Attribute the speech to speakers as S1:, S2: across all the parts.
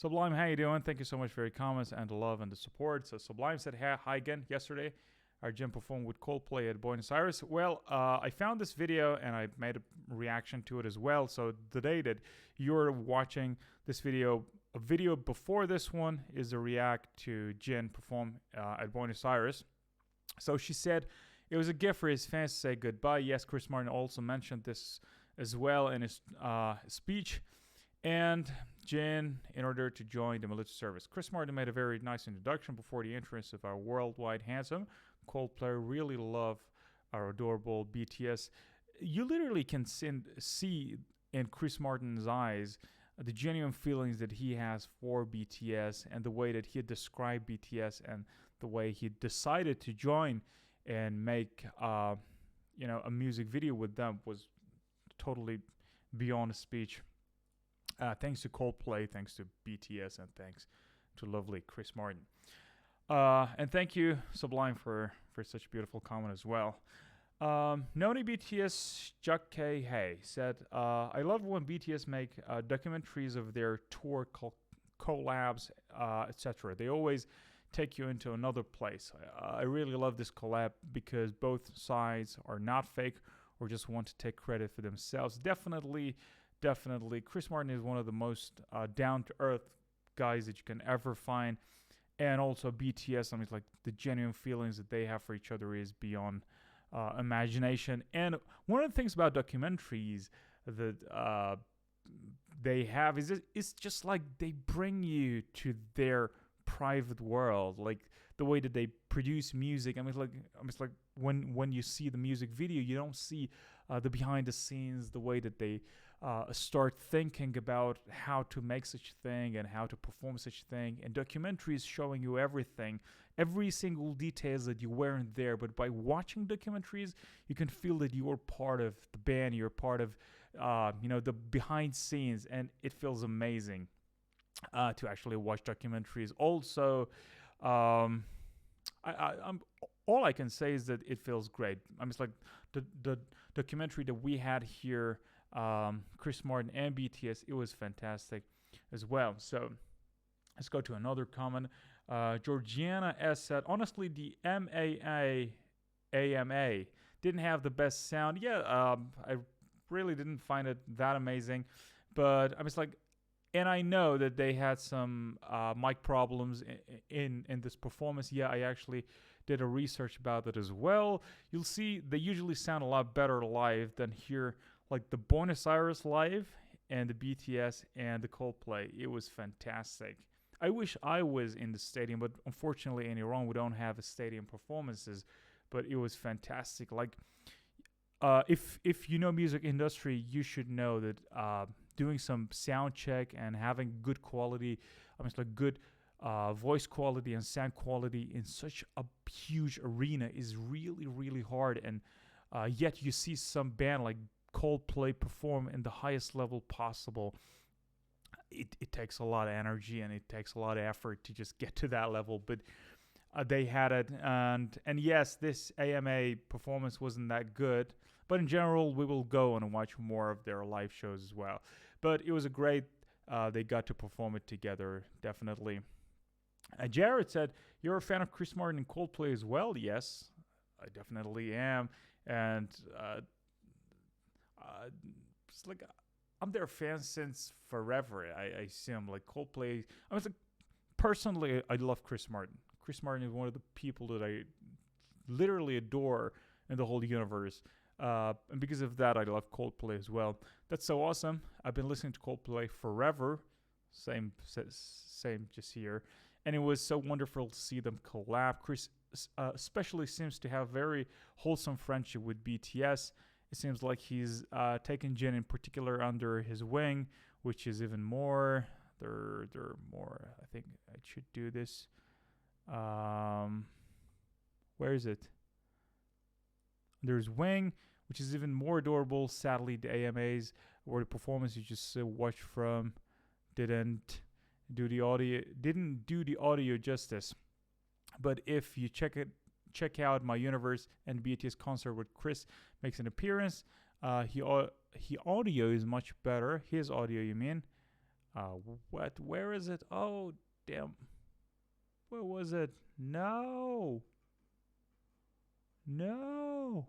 S1: Sublime, how you doing? Thank you so much for your comments and the love and the support. So Sublime said hi again yesterday. Our gym performed with Coldplay at Buenos Aires. Well, I found this video and I made a reaction to it as well. So the day that you're watching this video, a video before this one is a react to Jin perform at Buenos Aires. So she said it was a gift for his fans to say goodbye. Yes, Chris Martin also mentioned this as well in his speech. And Jin, in order to join the military service. Chris Martin made a very nice introduction before the entrance of our worldwide handsome Coldplay. Really love our adorable BTS. You literally can see in Chris Martin's eyes the genuine feelings that he has for BTS and the way that he described BTS and the way he decided to join and make a music video with them was totally beyond speech. Thanks to Coldplay, thanks to BTS, and thanks to lovely Chris Martin. And thank you, Sublime, for such a beautiful comment as well. Noni BTS Jack K. Hey said, I love when BTS make documentaries of their tour collabs, etc. They always take you into another place. I really love this collab because both sides are not fake or just want to take credit for themselves. Definitely, Chris Martin is one of the most down-to-earth guys that you can ever find. And also BTS, I mean, it's like the genuine feelings that they have for each other is beyond imagination. And one of the things about documentaries that they have is it's just like they bring you to their private world, like the way that they produce music. I mean, it's like when you see the music video, you don't see the behind the scenes, the way that they start thinking about how to make such a thing and how to perform such a thing. And documentaries showing you everything, every single details that you weren't there. But by watching documentaries, you can feel that you're part of the band, you're part of the behind scenes, and it feels amazing to actually watch documentaries. Also, I'm all I can say is that it feels great. I mean, it's like the documentary that we had here, Chris Martin and BTS, it was fantastic as well. So let's go to another comment. Georgiana S said, honestly, the AMA didn't have the best sound. Yeah, I really didn't find it that amazing. But I was like, and I know that they had some mic problems in this performance. Yeah, I actually did a research about it as well. You'll see they usually sound a lot better live than here. Like the Buenos Aires live and the BTS and the Coldplay. It was fantastic. I wish I was in the stadium, but unfortunately in Iran we don't have a stadium performances. But it was fantastic. Like if you know music industry, you should know that doing some sound check and having good quality, I mean, it's like good voice quality and sound quality in such a huge arena is really, really hard. And yet you see some band like Coldplay perform in the highest level possible. It takes a lot of energy and it takes a lot of effort to just get to that level. But they had it. And yes, this AMA performance wasn't that good. But in general, we will go and watch more of their live shows as well. But it was a great, they got to perform it together, definitely. Jared said, you're a fan of Chris Martin and Coldplay as well? Yes, I definitely am. And it's like, I'm their fan since forever. I see them like Coldplay. I was like, personally, I love Chris Martin. Chris Martin is one of the people that I literally adore in the whole universe. And because of that, I love Coldplay as well. That's so awesome. I've been listening to Coldplay forever. Same just here. And it was so wonderful to see them collab. Chris especially seems to have very wholesome friendship with BTS. It seems like he's taken Jin in particular under his wing, which is even more. They're more. I think I should do this. Where is it? There's Wing, which is even more adorable. Sadly, the AMAs or the performance you just watched from didn't do the audio justice. But if you check out My Universe and BTS concert with Chris makes an appearance, he audio is much better. His audio, you mean? What? Where is it? Oh, damn. Where was it? No. No.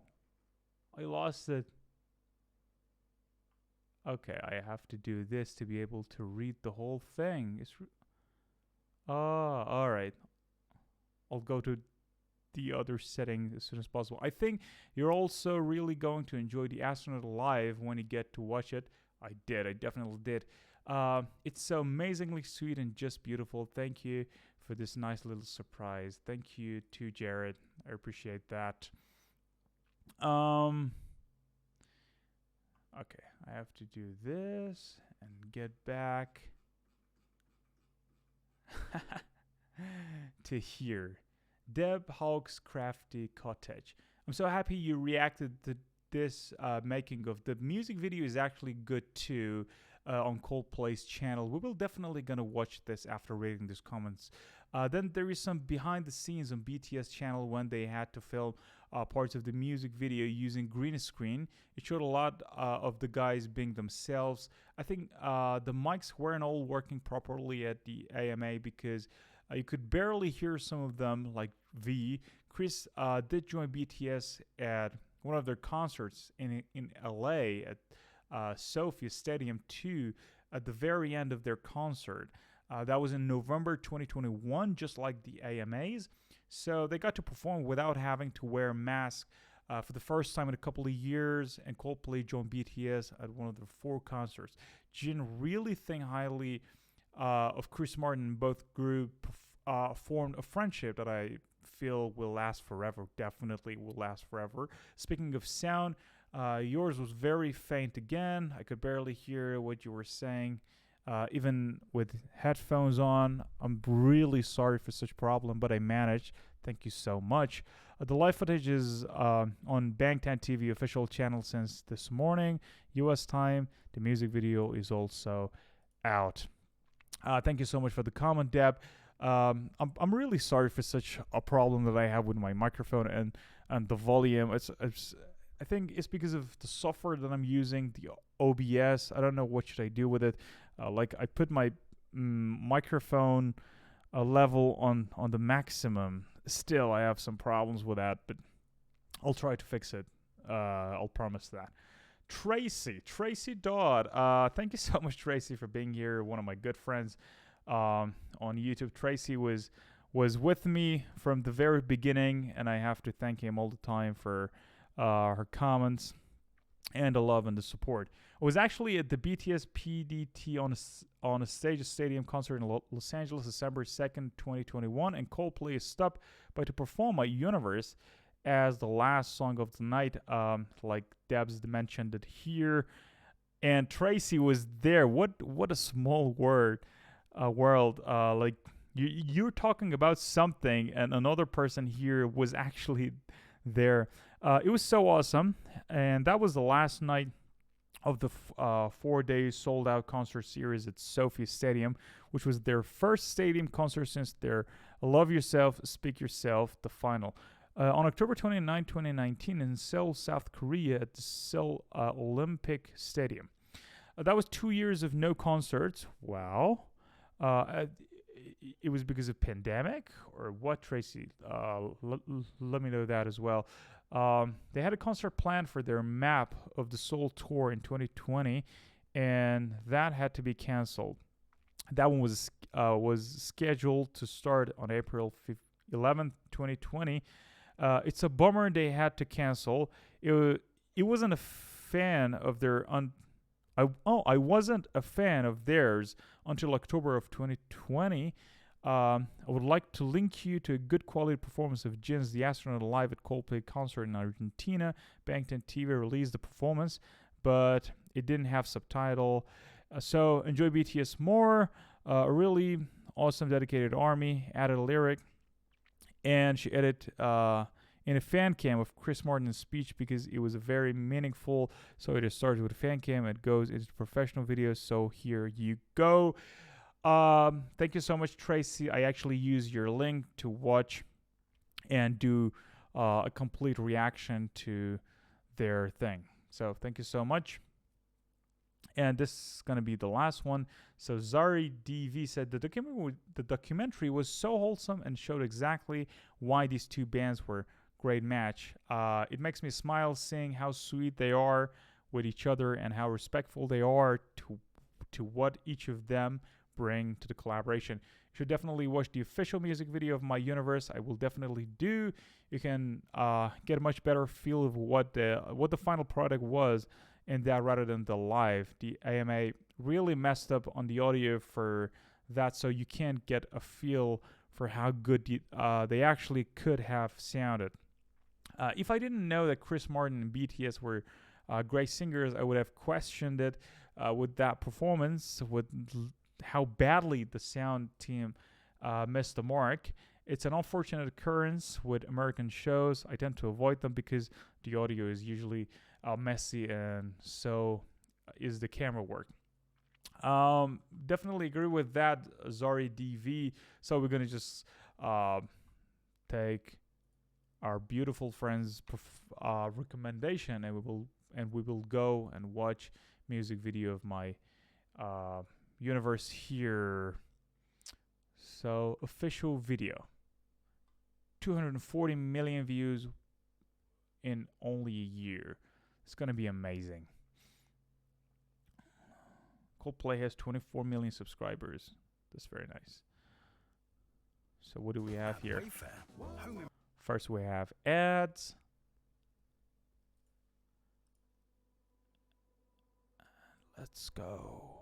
S1: I lost it. Okay, I have to do this to be able to read the whole thing. Oh, all right. I'll go to the other setting as soon as possible. I think you're also really going to enjoy the Astronaut Live when you get to watch it. I did. I definitely did. It's so amazingly sweet and just beautiful. Thank you for this nice little surprise. Thank you to Jared. I appreciate that. Okay, I have to do this and get back to here. Deb Hawk's Crafty Cottage. I'm so happy you reacted to this making of. The music video is actually good too on Coldplay's channel. We will definitely gonna watch this after reading these comments. Then there is some behind the scenes on BTS channel when they had to film parts of the music video using green screen. It showed a lot of the guys being themselves. I think the mics weren't all working properly at the AMA because you could barely hear some of them, like V. Chris did join BTS at one of their concerts in LA at Sophia Stadium 2 at the very end of their concert. That was in November 2021, just like the AMAs. So they got to perform without having to wear a mask for the first time in a couple of years, and Coldplay joined BTS at one of their 4 concerts. Jin really think highly of Chris Martin, and both groups formed a friendship that I feel will last forever. Definitely will last forever. Speaking of sound, yours was very faint again. I could barely hear what you were saying. Even with headphones on. I'm really sorry for such problem, but I managed. Thank you so much. The live footage is on Bangtan TV official channel since this morning, US time. The music video is also out. Thank you so much for the comment, Deb. I'm really sorry for such a problem that I have with my microphone and the volume. I think it's because of the software that I'm using, the OBS. I don't know what should I do with it. Like I put my microphone level on the maximum. Still, I have some problems with that, but I'll try to fix it. I'll promise that. Tracy Dodd. Thank you so much, Tracy, for being here. One of my good friends on YouTube. Tracy was with me from the very beginning, and I have to thank him all the time for her comments and the love and the support. I was actually at the BTS PDT on a stage stadium concert in Los Angeles, December 2nd, 2021, and Coldplay is stopped by to perform My Universe as the last song of the night, like Debs mentioned it here. And Tracy was there. What a small world. Like you're talking about something, and another person here was actually there. It was so awesome, and that was the last night of the 4-day sold-out concert series at Sophia Stadium, which was their first stadium concert since their Love Yourself, Speak Yourself, the final. On October 29, 2019 in Seoul, South Korea at the Seoul Olympic Stadium. That was 2 years of no concerts. Wow. It was because of pandemic or what, Tracy? Let me know that as well. They had a concert planned for their map of the Seoul tour in 2020, and that had to be canceled. That one was scheduled to start on April 11th, 2020. It's a bummer they had to cancel. It wasn't a fan of their I wasn't a fan of theirs until October of 2020. I would like to link you to a good quality performance of Jin's The Astronaut live at Coldplay concert in Argentina. Bangtan TV released the performance, but it didn't have subtitle. So enjoy BTS more. A really awesome dedicated army added a lyric, and she added in a fan cam of Chris Martin's speech because it was a very meaningful. So it starts with a fan cam, it goes into professional videos. So here you go. Thank you so much, Tracy. I actually use your link to watch and do a complete reaction to their thing. So thank you so much. And this is gonna be the last one. So Zari DV said the documentary was so wholesome and showed exactly why these two bands were great match. It makes me smile seeing how sweet they are with each other and how respectful they are to what each of them bring to the collaboration. You should definitely watch the official music video of My Universe. I will definitely do. You can get a much better feel of what the final product was in that rather than the live. The AMA really messed up on the audio for that, so you can't get a feel for how good they actually could have sounded. If I didn't know that Chris Martin and BTS were great singers, I would have questioned it with that performance, with how badly the sound team missed the mark. It's an unfortunate occurrence with American shows. I tend to avoid them because the audio is usually messy, and so is the camera work. Definitely agree with that, Zari DV. So we're gonna just take our beautiful friend's recommendation, and we will go and watch music video of My Universe here. So official video, 240 million views in only a year. It's gonna be amazing. Coldplay has 24 million subscribers. That's very nice. So what do we have here? First we have ads. Let's go.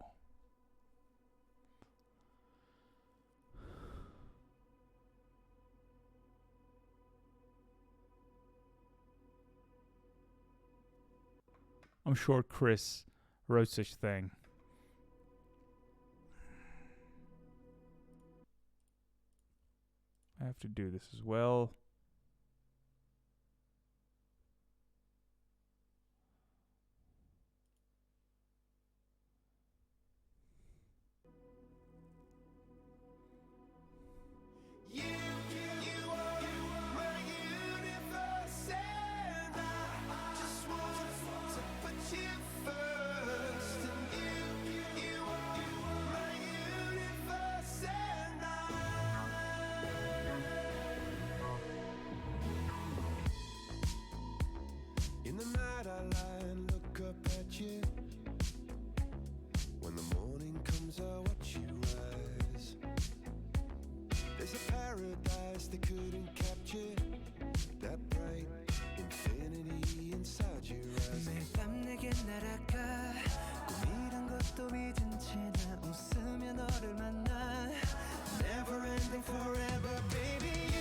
S1: I'm sure Chris wrote such thing. I have to do this as well.
S2: In the night I lie and look up at you. When the morning comes I watch you rise. There's a paradise they couldn't capture. That bright infinity inside your eyes. 매일 밤 내게 날아가 꿈이란 것도 잊은 채 나 웃으며 너를 만나. Never ending forever baby.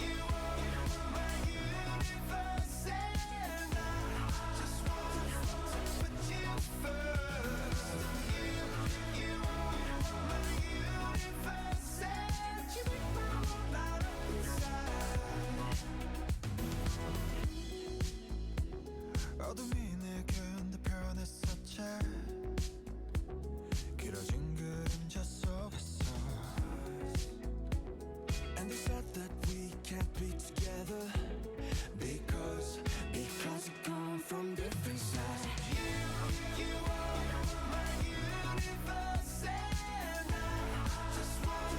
S2: You are my universe. 어둠이 내게 흔들펴냈었지. 길어진 그림자 속에서. And they said that we can't be together because we come from different sides. You are my universe, and I just want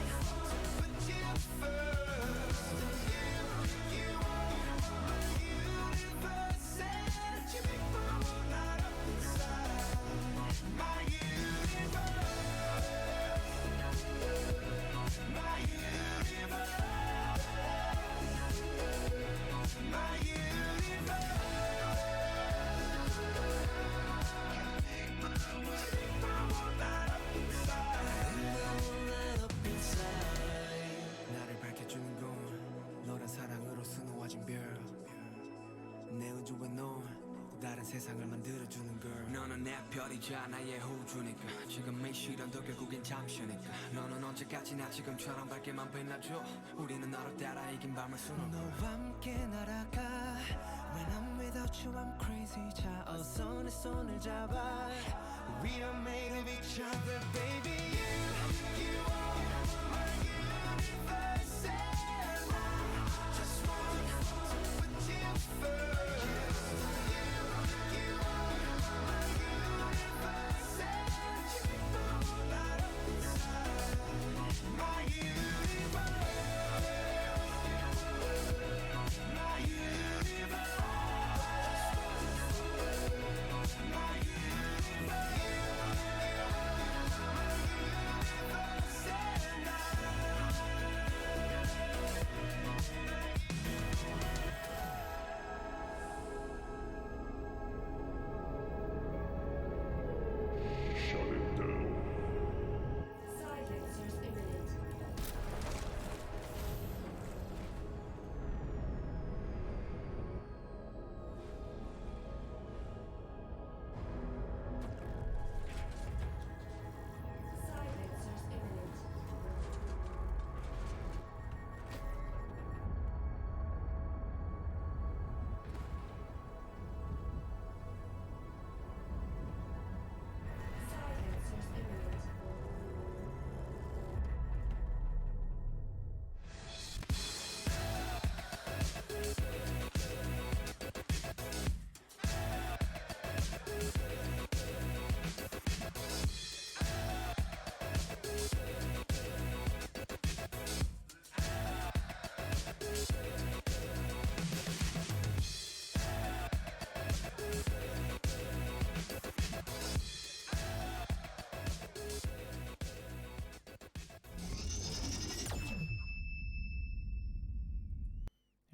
S2: to put you first. You are my universe, and you make my world light up inside. My universe, my universe, my universe. 나를 밝혀주는 건 너란 사랑으로 수놓아진 별. 내 우주에 넌 다른 세상을 만들어주는 girl. 너는 내 별이자 나의 호주니까 지금의 시련도 결국엔 잠시니까. 너는 언제까지나 지금처럼 밝게만 빛나줘. 우리는 너를 따라 이긴 밤을 수놓아. 너와 함께 날아가. When I'm without you I'm crazy. 자 어서 내 손을 잡아. We are made of each other baby. You are my universe, and I just want to put you first. You are my universe,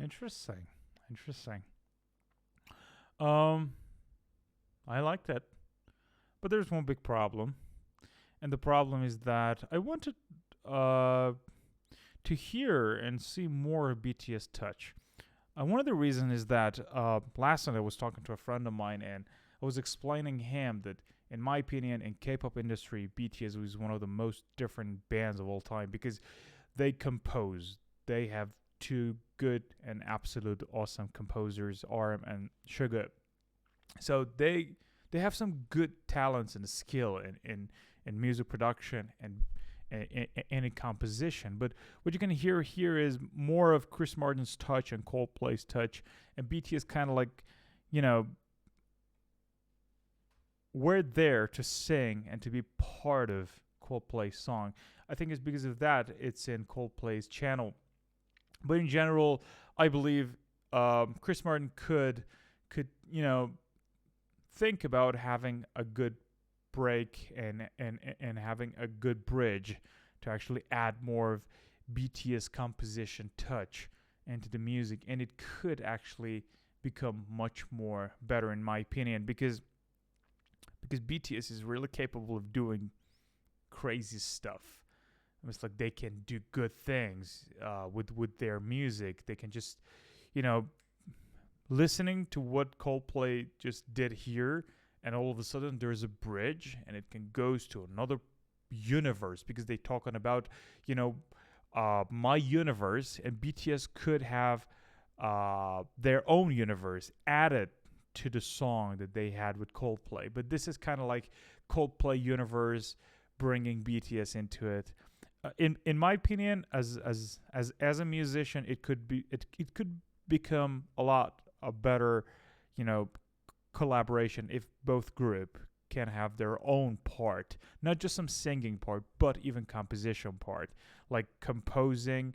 S1: Interesting. Interesting. Um, I like that. But there's one big problem. And the problem is that I wanted uh, to hear and see more BTS touch. One of the reasons is that last night I was talking to a friend of mine and I was explaining him that, in my opinion, in K-pop industry, BTS is one of the most different bands of all time because they compose. They have two good and absolute awesome composers, RM and Suga. So they have some good talents and skill in music production and in composition. But what you can hear here is more of Chris Martin's touch and Coldplay's touch, and BTS kind of like, you know, we're there to sing and to be part of Coldplay's song. I think it's because of that it's in Coldplay's channel. But in general, I believe Chris Martin could think about having a good break and having a good bridge to actually add more of BTS composition touch into the music, and it could actually become much more better in my opinion because BTS is really capable of doing crazy stuff. It's like they can do good things with their music. They can just, listening to what Coldplay just did here, and all of a sudden there's a bridge, and it can goes to another universe because they talking about, my universe, and BTS could have their own universe added to the song that they had with Coldplay. But this is kind of like Coldplay universe bringing BTS into it. In my opinion, as a musician, it could become a better, collaboration if both group can have their own part, not just some singing part, but even composition part, like composing.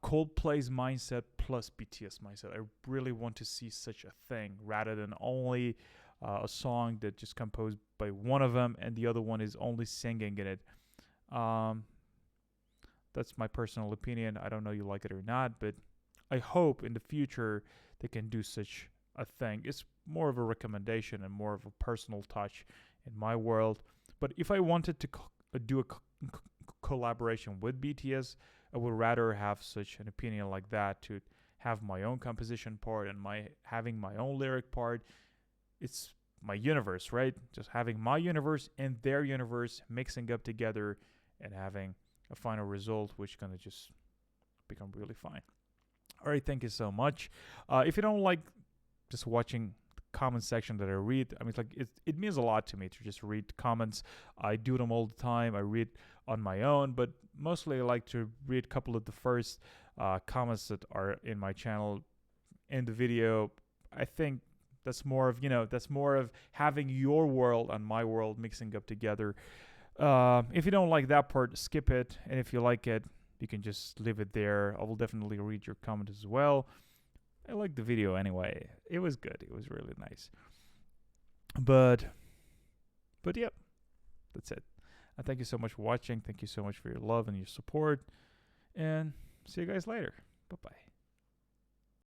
S1: Coldplay's mindset plus BTS mindset. I really want to see such a thing rather than only a song that just composed by one of them and the other one is only singing in it. That's my personal opinion. I don't know you like it or not, but I hope in the future they can do such a thing. It's more of a recommendation and more of a personal touch in my world. But if I wanted to do a collaboration with BTS, I would rather have such an opinion like that, to have my own composition part and having my own lyric part. It's my universe, right? Just having my universe and their universe mixing up together and having a final result which gonna just become really fine. All right, thank you so much. If you don't like just watching the comment section that I read, I mean, it means a lot to me to just read comments. I do them all the time. I read on my own, but mostly I like to read a couple of the first comments that are in my channel in the video. I think that's more of having your world and my world mixing up together. If you don't like that part, skip it, and if you like it, you can just leave it there. I will definitely read your comment as well. I liked the video anyway. It was good. It was really nice. But yep, that's it. Thank you so much for watching. Thank you so much for your love and your support. And see you guys later. Bye-bye.